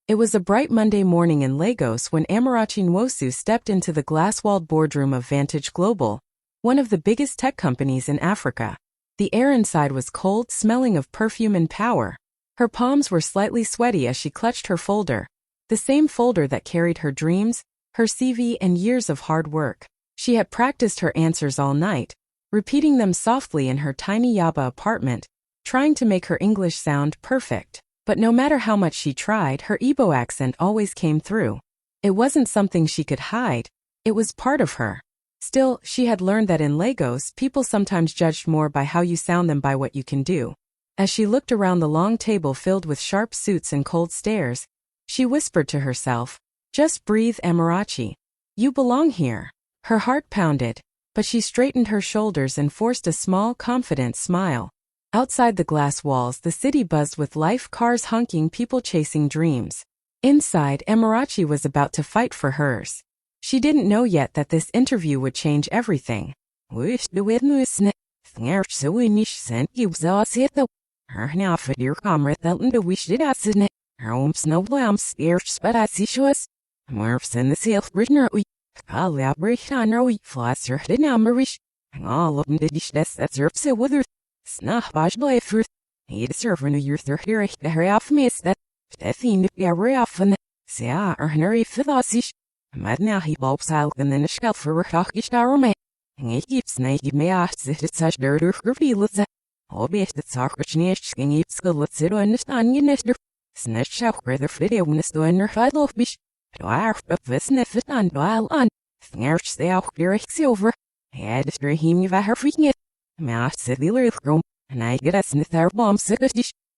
It was a bright Monday morning in Lagos when Amarachi Nwosu stepped into the glass-walled boardroom of Vantage Global, one of the biggest tech companies in Africa. The air inside was cold, smelling of perfume and power. Her palms were slightly sweaty as she clutched her folder, the same folder that carried her dreams, her CV, and years of hard work. She had practiced her answers all night, repeating them softly in her tiny Yaba apartment, trying to make her English sound perfect. But no matter how much she tried, her Igbo accent always came through. It wasn't something she could hide, it was part of her. Still, she had learned that in Lagos, people sometimes judged more by how you sound than by what you can do. As she looked around the long table filled with sharp suits and cold stares, she whispered to herself, "Just breathe, Amarachi. You belong here." Her heart pounded, but she straightened her shoulders and forced a small, confident smile. Outside the glass walls, the city buzzed with life, cars honking, people chasing dreams. Inside, Amarachi was about to fight for hers. She didn't know yet that this interview would change everything. Snach bajloi fruit. He server nu your third the hurry off miss that. Stefin the often. Say hurry fidasish. Madna he bulbs out and then a shelf for a hawkish army. And he keeps naked me asked it such dirt or reveals. Obvious that sarcasnish can eat skull at zero and the onion nester. Snatch out rather fitty when it's doing her fight off bish. Do I have a sniff it and while on. Snarch stay out clear silver. I had a stream of her freaking it. Maar zit die luchtrom, en hij gaat niet haar bom zitten.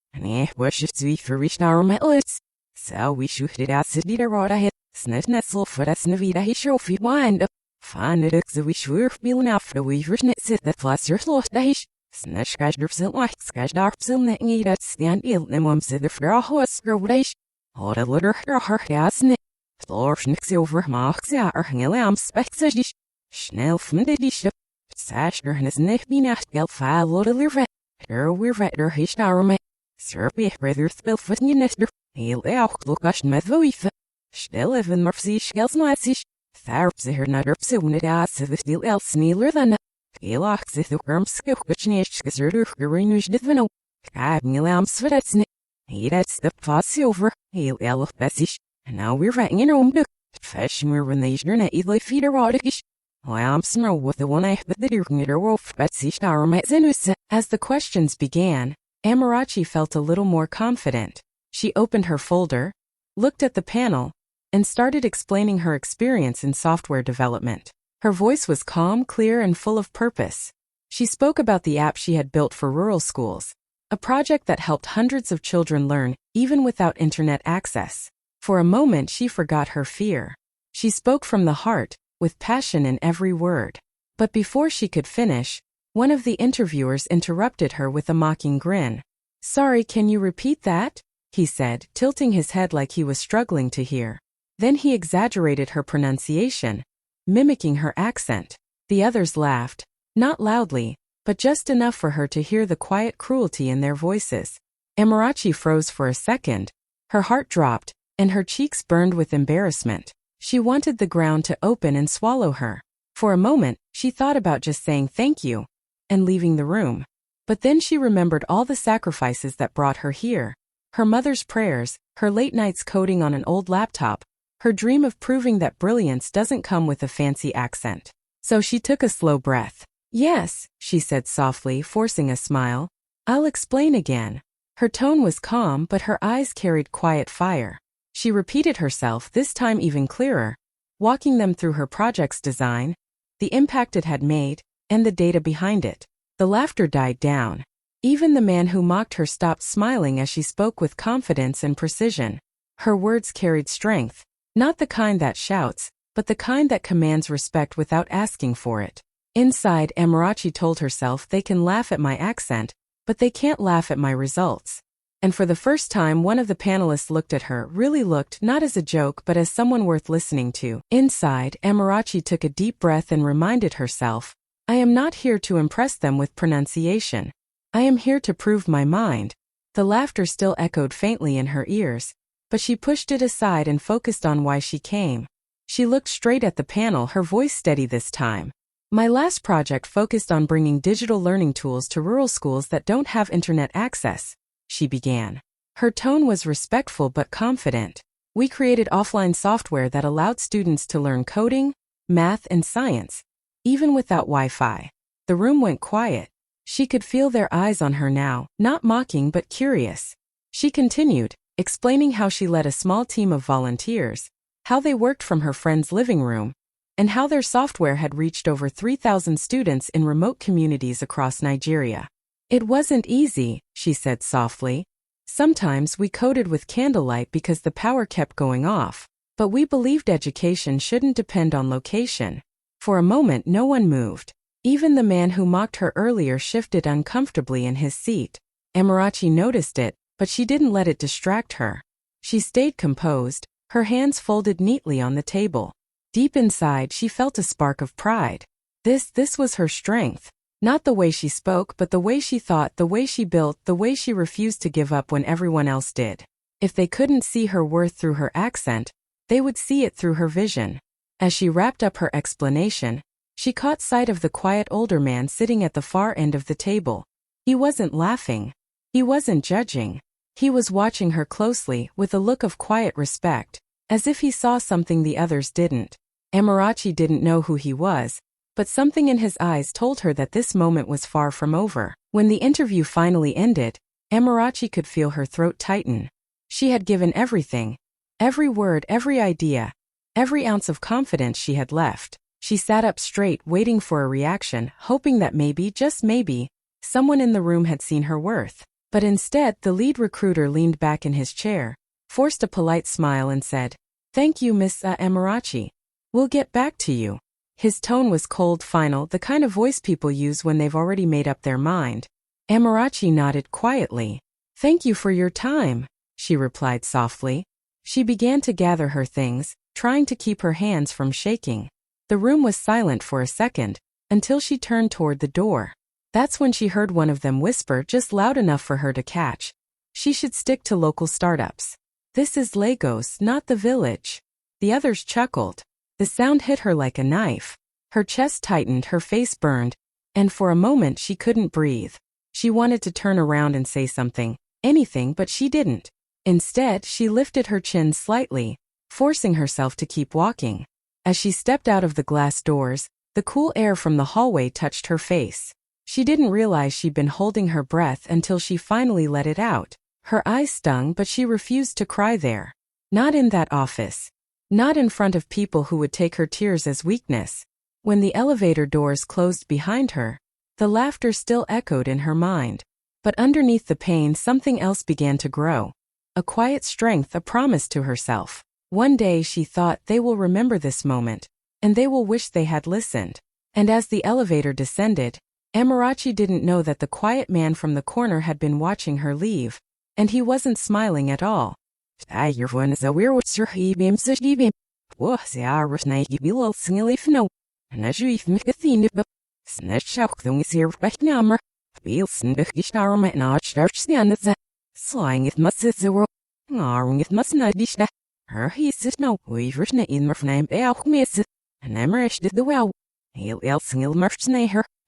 En hij was het zwie verwischt naar mijn lips. Zo we zochten dat ze die er wat had, snet net zo voor dat ze wieder hij schofie wind up. Van het ook zo we schwurf bielen af de we versnet zit dat vlasser sloot dat is. Snet schijs er zil wacht, schijs daar zil net niet dat staan eel nem om ze de vrouw hoes groeis. Had het lutter haar gas net. Floors niks over maakt ze er heel am spectjes. Snel van de disje. Sashner and his neck be not geld file loaded liver. We're vetter his army. Serpy brother spill foot in nester. He'll out look ash met voice. Still even more see shells nazish. Tharps her nutter soon it ass if still else nealer than. He'locks if the worm skill which nish gizzard greenwish did vino. Cab nilams for that's it. He that's the fussy over. He'll elf bessish. And now we're writing in home book. Fish more when they share net either feed or rodish. I'm snow with the one I but the deer wolf Betsy star my zenus. As the questions began, Amarachi felt a little more confident. She opened her folder, looked at the panel, and started explaining her experience in software development. Her voice was calm, clear, and full of purpose. She spoke about the app she had built for rural schools, a project that helped hundreds of children learn, even without internet access. For a moment, she forgot her fear. She spoke from the heart, with passion in every word. But before she could finish, one of the interviewers interrupted her with a mocking grin. "Sorry, can you repeat that?" he said, tilting his head like he was struggling to hear. Then he exaggerated her pronunciation, mimicking her accent. The others laughed, not loudly, but just enough for her to hear the quiet cruelty in their voices. Amarachi froze for a second, her heart dropped, and her cheeks burned with embarrassment. She wanted the ground to open and swallow her. For a moment, she thought about just saying thank you and leaving the room. But then she remembered all the sacrifices that brought her here. Her mother's prayers, her late nights coding on an old laptop, her dream of proving that brilliance doesn't come with a fancy accent. So she took a slow breath. "Yes," she said softly, forcing a smile. "I'll explain again." Her tone was calm, but her eyes carried quiet fire. She repeated herself, this time even clearer, walking them through her project's design, the impact it had made, and the data behind it. The laughter died down. Even the man who mocked her stopped smiling as she spoke with confidence and precision. Her words carried strength, not the kind that shouts, but the kind that commands respect without asking for it. Inside, Amarachi told herself, they can laugh at my accent, but they can't laugh at my results. And for the first time, one of the panelists looked at her, really looked, not as a joke but as someone worth listening to. Inside, Amarachi took a deep breath and reminded herself, I am not here to impress them with pronunciation. I am here to prove my mind. The laughter still echoed faintly in her ears, but she pushed it aside and focused on why she came. She looked straight at the panel, her voice steady this time. My last project focused on bringing digital learning tools to rural schools that don't have internet access, she began. Her tone was respectful but confident. We created offline software that allowed students to learn coding, math, and science, even without Wi-Fi. The room went quiet. She could feel their eyes on her now, not mocking but curious. She continued, explaining how she led a small team of volunteers, how they worked from her friend's living room, and how their software had reached over 3,000 students in remote communities across Nigeria. It wasn't easy, she said softly. Sometimes we coded with candlelight because the power kept going off, but we believed education shouldn't depend on location. For a moment no one moved. Even the man who mocked her earlier shifted uncomfortably in his seat. Edochie noticed it, but she didn't let it distract her. She stayed composed, her hands folded neatly on the table. Deep inside she felt a spark of pride. This was her strength. Not the way she spoke, but the way she thought, the way she built, the way she refused to give up when everyone else did. If they couldn't see her worth through her accent, they would see it through her vision. As she wrapped up her explanation, she caught sight of the quiet older man sitting at the far end of the table. He wasn't laughing. He wasn't judging. He was watching her closely, with a look of quiet respect, as if he saw something the others didn't. Edochie didn't know who he was, but something in his eyes told her that this moment was far from over. When the interview finally ended, Edochie could feel her throat tighten. She had given everything. Every word, every idea, every ounce of confidence she had left. She sat up straight, waiting for a reaction, hoping that maybe, just maybe, someone in the room had seen her worth. But instead, the lead recruiter leaned back in his chair, forced a polite smile and said, "Thank you, Miss Edochie. We'll get back to you." His tone was cold, final, the kind of voice people use when they've already made up their mind. Edochie nodded quietly. "Thank you for your time," she replied softly. She began to gather her things, trying to keep her hands from shaking. The room was silent for a second, until she turned toward the door. That's when she heard one of them whisper just loud enough for her to catch. She should stick to local startups. This is Lagos, not the village. The others chuckled. The sound hit her like a knife. Her chest tightened, her face burned, and for a moment she couldn't breathe. She wanted to turn around and say something, anything, but she didn't. Instead, she lifted her chin slightly, forcing herself to keep walking. As she stepped out of the glass doors, the cool air from the hallway touched her face. She didn't realize she'd been holding her breath until she finally let it out. Her eyes stung, but she refused to cry there. Not in that office. Not in front of people who would take her tears as weakness. When the elevator doors closed behind her, the laughter still echoed in her mind. But underneath the pain, something else began to grow. A quiet strength, a promise to herself. One day, she thought, they will remember this moment, and they will wish they had listened. And as the elevator descended, Edochie didn't know that the quiet man from the corner had been watching her leave, and he wasn't smiling at all.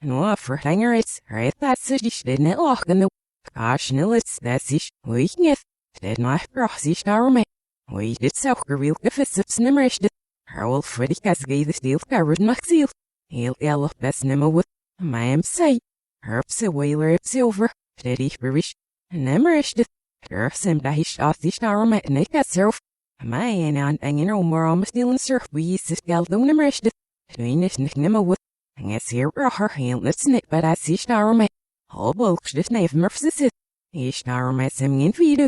No verhanger is right that sich did not lachen. Kaschnillets that sich weakness. Did not sich arme. We did so real if it's snimmerished. Harold Freddy has gave the steel carrot maxil. He'll yell best nimmer with. My am say. Herbs a whaler silver. Teddy rish. Nemmerished. Herbs and dahish off the arme and it got self. My and angin more on stealing sir. We sit galdum nemmerished. Tween it nimmer with. Yes, here are her handless snip, but I see Starme. All bulks this nave murphs it. He Starme sim in feed.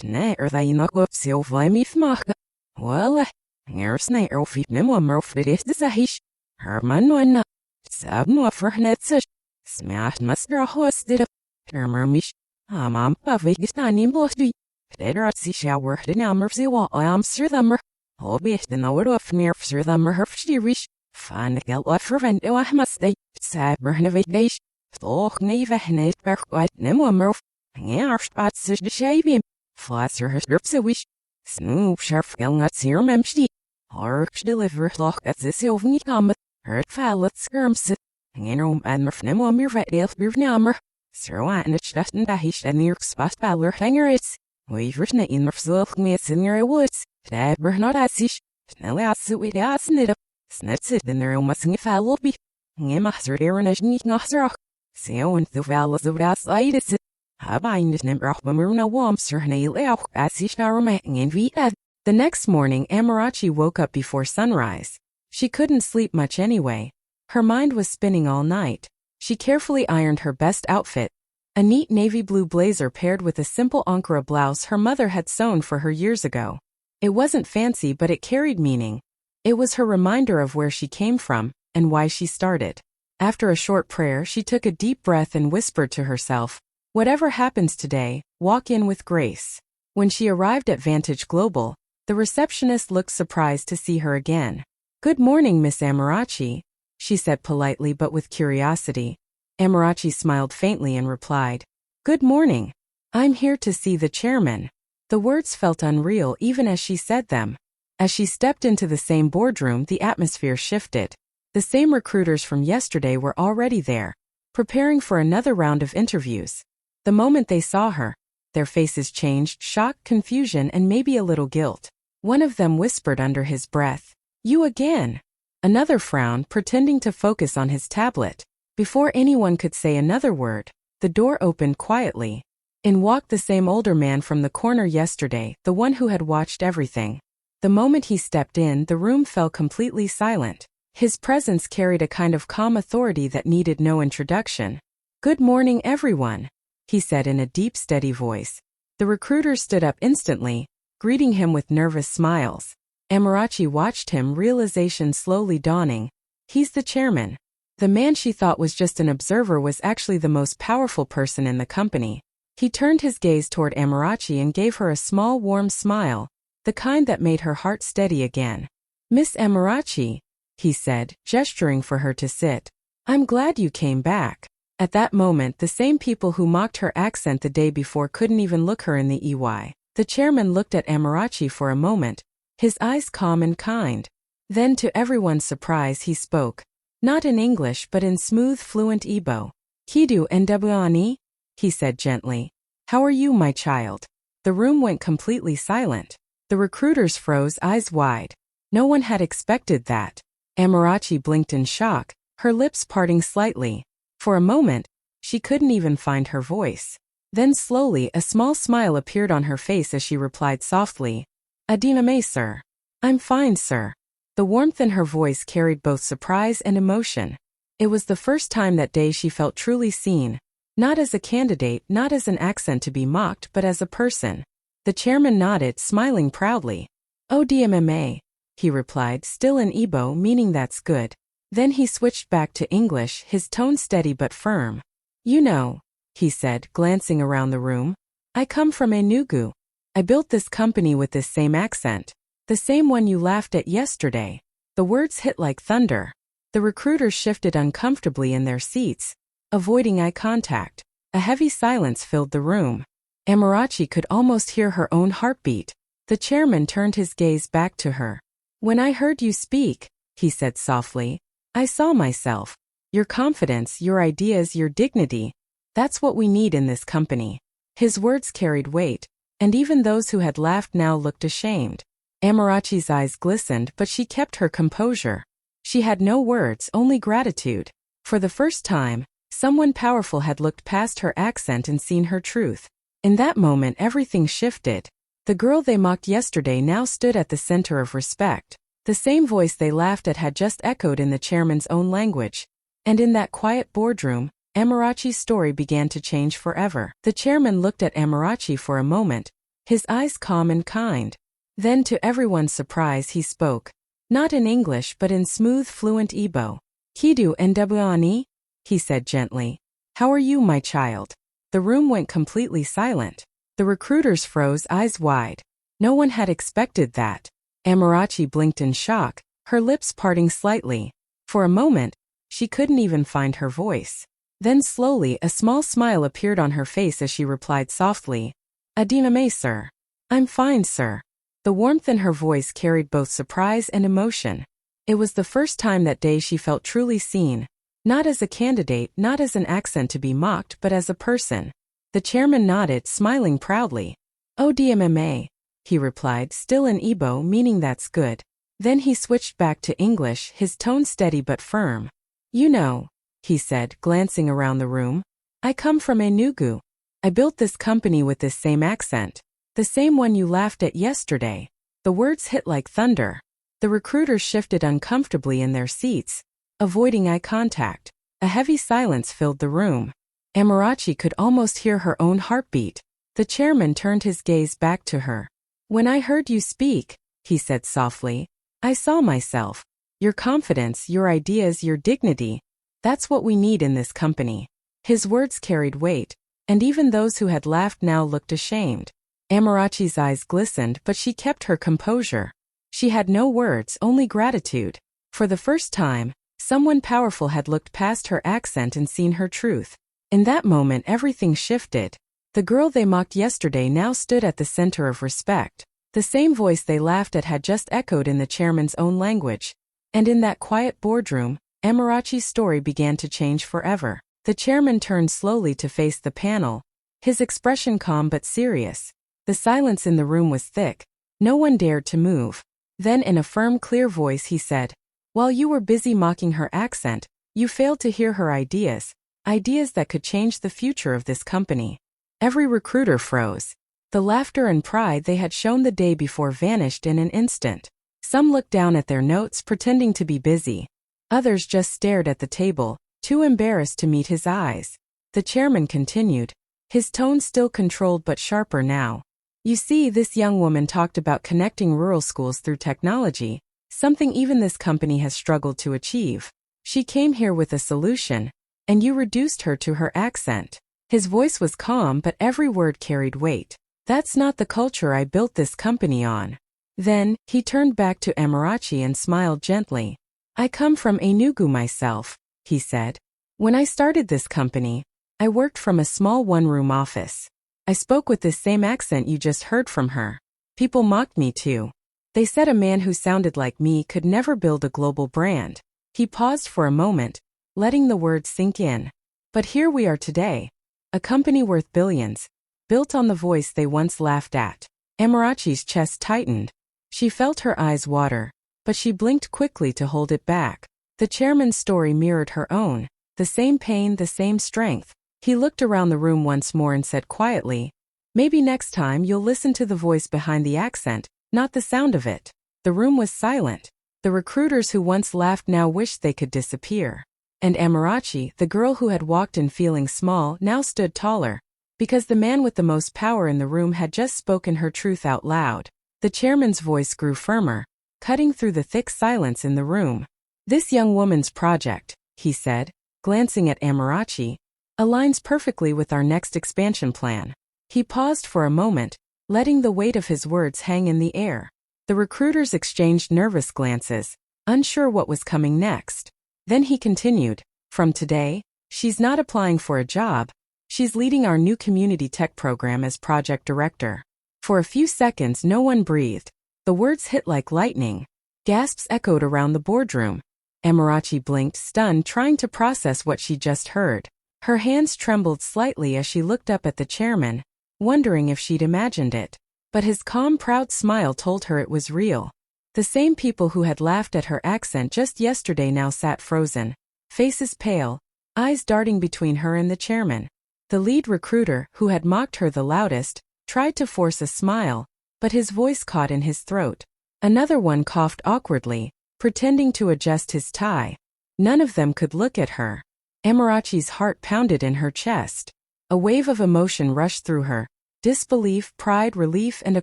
Nay, or they knock up silver me fmach. Well, here snare of feet no murph it is the sahish. Herman one. Sab no for netsuch. Smashed master hosted up. Termermish. Amam pavigistan in blosty. Better at sea shower the number zero. I am sir thummer. All best the note of near sir thummer herfstirish. Fan geld offer van de wahmaste, saber nevedish, toch neve net per quite nemo murf, ngarst at sich de shavim, flasser her strips a wish, Snoop sharp at serum empty. Arch deliver lock at this ovni come. Hurt fallet skirms. Generum and murfnemo mir vet elf birvnammer. Sir Watnich Dustin Bahish and New York Spot Baller Hanger it's. We've written it in Murfzilk me in your woods. Dabber not as ish. Snell out with ass knit up. Snets it in their own mussing foul be. Gemaster Aaron as neat noster. So and the valles of das itis. Habind number of Bamurna Wamster nail out as ish aromang in Vita. The next morning, Edochie woke up before sunrise. She couldn't sleep much anyway. Her mind was spinning all night. She carefully ironed her best outfit, a neat navy blue blazer paired with a simple Ankara blouse her mother had sewn for her years ago. It wasn't fancy, but it carried meaning. It was her reminder of where she came from and why she started. After a short prayer, she took a deep breath and whispered to herself, "Whatever happens today, walk in with grace." When she arrived at Vantage Global, the receptionist looked surprised to see her again. "Good morning, Miss Edochie," she said politely but with curiosity. Edochie smiled faintly and replied, "Good morning. I'm here to see the chairman." The words felt unreal even as she said them. As she stepped into the same boardroom, the atmosphere shifted. The same recruiters from yesterday were already there, preparing for another round of interviews. The moment they saw her, their faces changed, shock, confusion, and maybe a little guilt. One of them whispered under his breath, "You again." Another frowned, pretending to focus on his tablet. Before anyone could say another word, the door opened quietly. In walked the same older man from the corner yesterday, the one who had watched everything. The moment he stepped in, the room fell completely silent. His presence carried a kind of calm authority that needed no introduction. "Good morning, everyone," he said in a deep, steady voice. The recruiters stood up instantly, greeting him with nervous smiles. Edochie watched him, realization slowly dawning. He's the chairman. The man she thought was just an observer was actually the most powerful person in the company. He turned his gaze toward Edochie and gave her a small, warm smile, the kind that made her heart steady again. "Miss Edochie," he said, gesturing for her to sit. "I'm glad you came back." At that moment, the same people who mocked her accent the day before couldn't even look her in the eye. The chairman looked at Edochie for a moment, his eyes calm and kind. Then, to everyone's surprise, he spoke. Not in English but in smooth, fluent Igbo. "Kidu ndebani?" he said gently. "How are you, my child?" The room went completely silent. The recruiters froze, eyes wide. No one had expected that. Edochie blinked in shock, her lips parting slightly. For a moment, she couldn't even find her voice. Then slowly, a small smile appeared on her face as she replied softly, "ADEMOYE, sir." "I'm fine, sir." The warmth in her voice carried both surprise and emotion. It was the first time that day she felt truly seen, not as a candidate, not as an accent to be mocked, but as a person. The chairman nodded, smiling proudly. "ADEMOYE," he replied, still in Igbo, meaning that's good. Then he switched back to English, his tone steady but firm. "You know," he said, glancing around the room, "I come from Enugu. I built this company with this same accent. The same one you laughed at yesterday." The words hit like thunder. The recruiters shifted uncomfortably in their seats, avoiding eye contact. A heavy silence filled the room. Edochie could almost hear her own heartbeat. The chairman turned his gaze back to her. "When I heard you speak," he said softly, "I saw myself. Your confidence, your ideas, your dignity. That's what we need in this company." His words carried weight, and even those who had laughed now looked ashamed. Edochie's eyes glistened, but she kept her composure. She had no words, only gratitude. For the first time, someone powerful had looked past her accent and seen her truth. In that moment, everything shifted. The girl they mocked yesterday now stood at the center of respect. The same voice they laughed at had just echoed in the chairman's own language. And in that quiet boardroom, Edochie's story began to change forever. The chairman looked at Edochie for a moment, his eyes calm and kind. Then, to everyone's surprise, he spoke. Not in English but in smooth, fluent Igbo. "Kidu ndebani?" he said gently. "How are you, my child?" The room went completely silent. The recruiters froze, eyes wide. No one had expected that. Edochie blinked in shock, her lips parting slightly. For a moment, she couldn't even find her voice. Then slowly, a small smile appeared on her face as she replied softly, "ADEMOYE, sir." "I'm fine, sir." The warmth in her voice carried both surprise and emotion. It was the first time that day she felt truly seen, not as a candidate, not as an accent to be mocked, but as a person. The chairman nodded, smiling proudly. "ADEMOYE," he replied, still in Igbo, meaning that's good. Then he switched back to English, his tone steady but firm. "You know," he said, glancing around the room, "I come from Enugu. I built this company with this same accent. The same one you laughed at yesterday." The words hit like thunder. The recruiters shifted uncomfortably in their seats, avoiding eye contact. A heavy silence filled the room. Edochie could almost hear her own heartbeat. The chairman turned his gaze back to her. "When I heard you speak," he said softly, "I saw myself. Your confidence, your ideas, your dignity. That's what we need in this company." His words carried weight, and even those who had laughed now looked ashamed. Edochie's eyes glistened, but she kept her composure. She had no words, only gratitude. For the first time, someone powerful had looked past her accent and seen her truth. In that moment, everything shifted. The girl they mocked yesterday now stood at the center of respect. The same voice they laughed at had just echoed in the chairman's own language. And in that quiet boardroom, Edochie's story began to change forever. The chairman turned slowly to face the panel, his expression calm but serious. The silence in the room was thick. No one dared to move. Then in a firm, clear voice he said, "While you were busy mocking her accent, you failed to hear her ideas. Ideas that could change the future of this company." Every recruiter froze. The laughter and pride they had shown the day before vanished in an instant. Some looked down at their notes, pretending to be busy. Others just stared at the table, too embarrassed to meet his eyes. The chairman continued, his tone still controlled but sharper now. "You see, this young woman talked about connecting rural schools through technology, something even this company has struggled to achieve. She came here with a solution, and you reduced her to her accent." His voice was calm, but every word carried weight. "That's not the culture I built this company on." Then, he turned back to Edochie and smiled gently. "I come from Enugu myself," he said. "When I started this company, I worked from a small one-room office. I spoke with this same accent you just heard from her. People mocked me too. They said a man who sounded like me could never build a global brand." He paused for a moment, letting the words sink in. "But here we are today. A company worth billions, built on the voice they once laughed at." Edochie's chest tightened. She felt her eyes water, but she blinked quickly to hold it back. The chairman's story mirrored her own. The same pain, the same strength. He looked around the room once more and said quietly, "Maybe next time you'll listen to the voice behind the accent, not the sound of it." The room was silent. The recruiters who once laughed now wished they could disappear. And Edochie, the girl who had walked in feeling small, now stood taller, because the man with the most power in the room had just spoken her truth out loud. The chairman's voice grew firmer, cutting through the thick silence in the room. "This young woman's project," he said, glancing at Edochie, "aligns perfectly with our next expansion plan." He paused for a moment, letting the weight of his words hang in the air. The recruiters exchanged nervous glances, unsure what was coming next. Then he continued, "From today, she's not applying for a job. She's leading our new community tech program as project director." For a few seconds no one breathed. The words hit like lightning. Gasps echoed around the boardroom. Edochie blinked, stunned, trying to process what she just heard. Her hands trembled slightly as she looked up at the chairman, wondering if she'd imagined it. But his calm, proud smile told her it was real. The same people who had laughed at her accent just yesterday now sat frozen, faces pale, eyes darting between her and the chairman. The lead recruiter, who had mocked her the loudest, tried to force a smile, but his voice caught in his throat. Another one coughed awkwardly, pretending to adjust his tie. None of them could look at her. Edochie's heart pounded in her chest. A wave of emotion rushed through her, disbelief, pride, relief, and a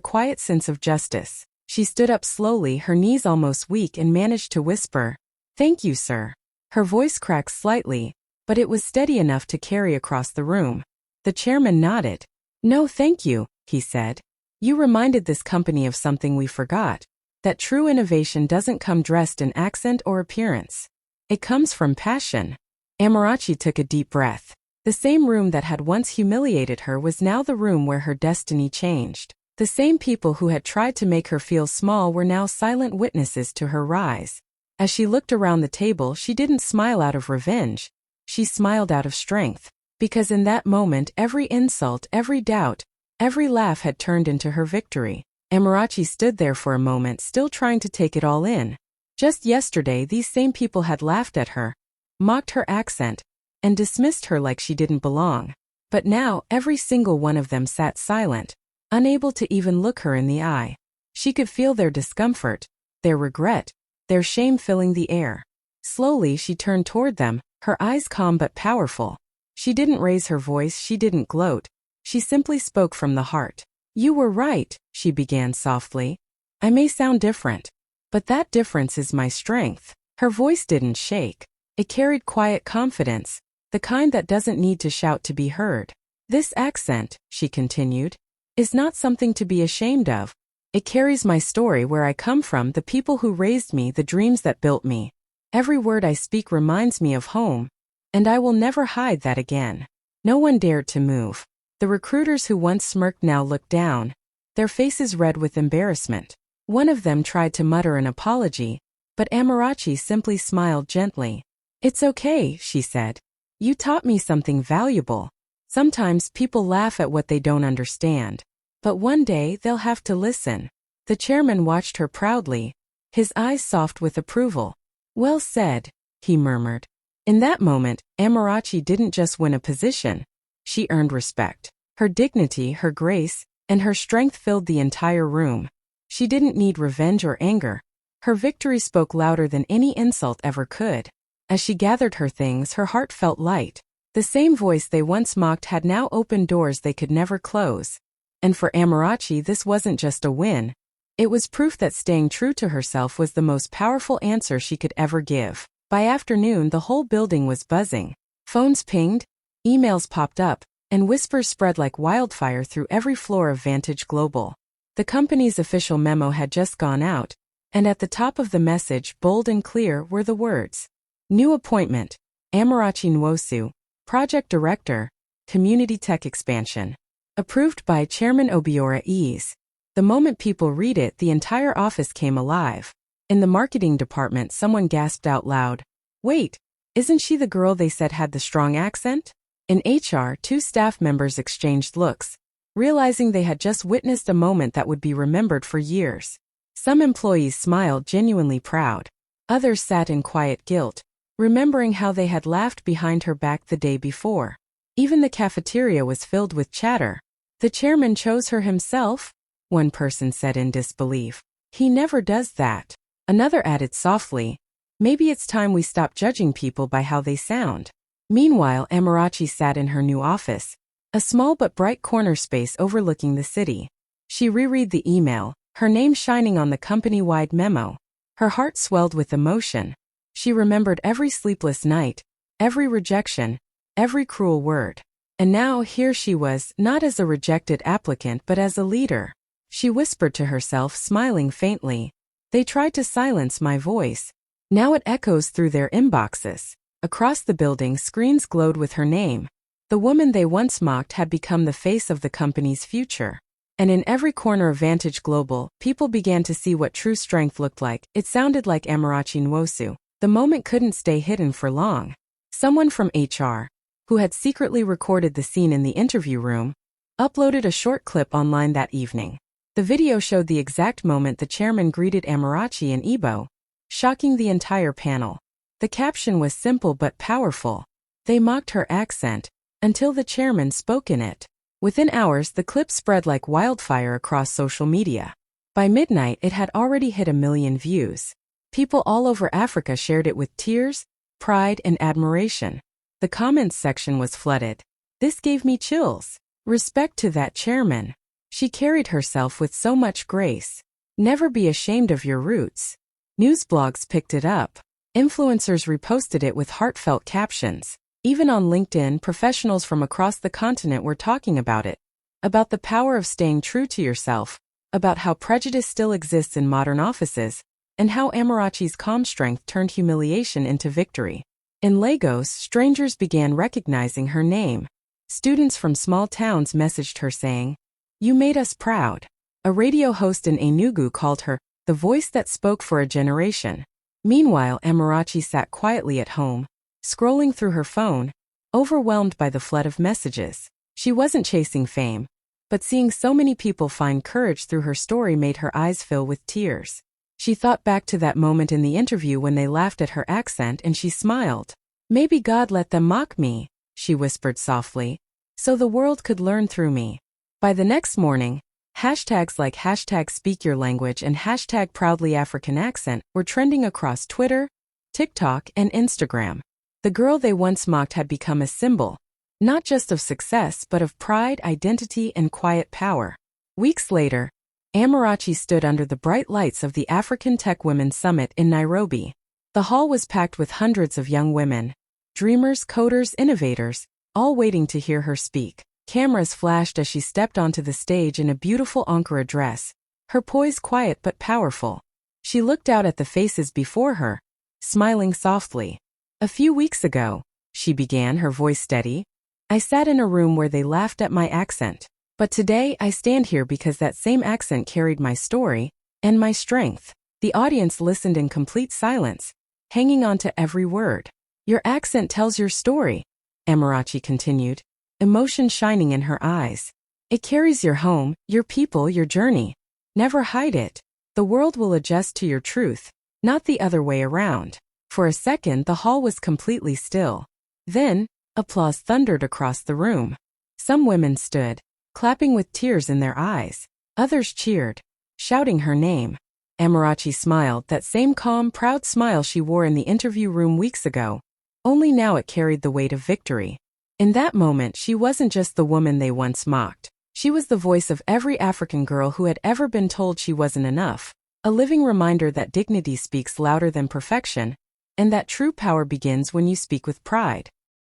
quiet sense of justice. She stood up slowly, her knees almost weak, and managed to whisper, "Thank you, sir." Her voice cracked slightly, but it was steady enough to carry across the room. The chairman nodded. "No, thank you," he said. "You reminded this company of something we forgot, that true innovation doesn't come dressed in accent or appearance. It comes from passion." Edochie took a deep breath. The same room that had once humiliated her was now the room where her destiny changed. The same people who had tried to make her feel small were now silent witnesses to her rise. As she looked around the table, she didn't smile out of revenge. She smiled out of strength. Because in that moment, every insult, every doubt, every laugh had turned into her victory. Edochie stood there for a moment, still trying to take it all in. Just yesterday, these same people had laughed at her, mocked her accent, and dismissed her like she didn't belong. But now, every single one of them sat silent, unable to even look her in the eye. She could feel their discomfort, their regret, their shame filling the air. Slowly, she turned toward them, her eyes calm but powerful. She didn't raise her voice, she didn't gloat. She simply spoke from the heart. "You were right," she began softly. "I may sound different, but that difference is my strength." Her voice didn't shake. It carried quiet confidence, the kind that doesn't need to shout to be heard. "This accent," she continued, "is not something to be ashamed of. It carries my story, where I come from, the people who raised me, the dreams that built me. Every word I speak reminds me of home, and I will never hide that again." No one dared to move. The recruiters who once smirked now looked down, their faces red with embarrassment. One of them tried to mutter an apology, but Edochie simply smiled gently. "It's okay," she said. "You taught me something valuable. Sometimes people laugh at what they don't understand, but one day they'll have to listen." The chairman watched her proudly, his eyes soft with approval. "Well said," he murmured. In that moment, Edochie didn't just win a position. She earned respect. Her dignity, her grace, and her strength filled the entire room. She didn't need revenge or anger. Her victory spoke louder than any insult ever could. As she gathered her things, her heart felt light. The same voice they once mocked had now opened doors they could never close. And for Edochie, this wasn't just a win. It was proof that staying true to herself was the most powerful answer she could ever give. By afternoon, the whole building was buzzing. Phones pinged, emails popped up, and whispers spread like wildfire through every floor of Vantage Global. The company's official memo had just gone out, and at the top of the message, bold and clear, were the words: "New appointment, Edochie Nwosu, Project Director, Community Tech Expansion. Approved by Chairman Obiora Ease." The moment people read it, the entire office came alive. In the marketing department, someone gasped out loud, "Wait, isn't she the girl they said had the strong accent?" In HR, two staff members exchanged looks, realizing they had just witnessed a moment that would be remembered for years. Some employees smiled, genuinely proud. Others sat in quiet guilt, remembering how they had laughed behind her back the day before. Even the cafeteria was filled with chatter. "The chairman chose her himself?" one person said in disbelief. "He never does that." Another added softly, "Maybe it's time we stop judging people by how they sound." Meanwhile, Edochie sat in her new office, a small but bright corner space overlooking the city. She reread the email, her name shining on the company-wide memo. Her heart swelled with emotion. She remembered every sleepless night, every rejection, every cruel word. And now here she was, not as a rejected applicant but as a leader. She whispered to herself, smiling faintly, "They tried to silence my voice. Now it echoes through their inboxes." Across the building, screens glowed with her name. The woman they once mocked had become the face of the company's future. And in every corner of Vantage Global, people began to see what true strength looked like. It sounded like Edochie Nwosu. The moment couldn't stay hidden for long. Someone from HR, who had secretly recorded the scene in the interview room, uploaded a short clip online that evening. The video showed the exact moment the chairman greeted Edochie and EBO, shocking the entire panel. The caption was simple but powerful. "They mocked her accent until the chairman spoke in it." Within hours, the clip spread like wildfire across social media. By midnight, it had already hit 1 million views. People all over Africa shared it with tears, pride, and admiration. The comments section was flooded. "This gave me chills. Respect to that chairman. She carried herself with so much grace. Never be ashamed of your roots." News blogs picked it up. Influencers reposted it with heartfelt captions. Even on LinkedIn, professionals from across the continent were talking about it. About the power of staying true to yourself, about how prejudice still exists in modern offices, and how Edochie's calm strength turned humiliation into victory. In Lagos, strangers began recognizing her name. Students from small towns messaged her saying, "You made us proud." A radio host in Enugu called her the voice that spoke for a generation. Meanwhile, Amarachi sat quietly at home, scrolling through her phone, overwhelmed by the flood of messages. She wasn't chasing fame, but seeing so many people find courage through her story made her eyes fill with tears. She thought back to that moment in the interview when they laughed at her accent and she smiled. "Maybe God let them mock me," she whispered softly, "so the world could learn through me." By the next morning, hashtags like #SpeakYourLanguage and #ProudlyAfricanAccent were trending across Twitter, TikTok, and Instagram. The girl they once mocked had become a symbol, not just of success but of pride, identity, and quiet power. Weeks later, Amarachi stood under the bright lights of the African Tech Women's Summit in Nairobi. The hall was packed with hundreds of young women, dreamers, coders, innovators, all waiting to hear her speak. Cameras flashed as she stepped onto the stage in a beautiful Ankara dress, her poise quiet but powerful. She looked out at the faces before her, smiling softly. "A few weeks ago," she began, her voice steady, "I sat in a room where they laughed at my accent. But today I stand here because that same accent carried my story and my strength." The audience listened in complete silence, hanging on to every word. "Your accent tells your story," Amarachi continued, emotion shining in her eyes. "It carries your home, your people, your journey. Never hide it. The world will adjust to your truth, not the other way around." For a second, the hall was completely still. Then, applause thundered across the room. Some women stood, clapping with tears in their eyes. Others cheered, shouting her name. Amarachi smiled, that same calm, proud smile she wore in the interview room weeks ago. Only now it carried the weight of victory. In that moment, she wasn't just the woman they once mocked. She was the voice of every African girl who had ever been told she wasn't enough, a living reminder that dignity speaks louder than perfection, and that true power begins when you speak with pride.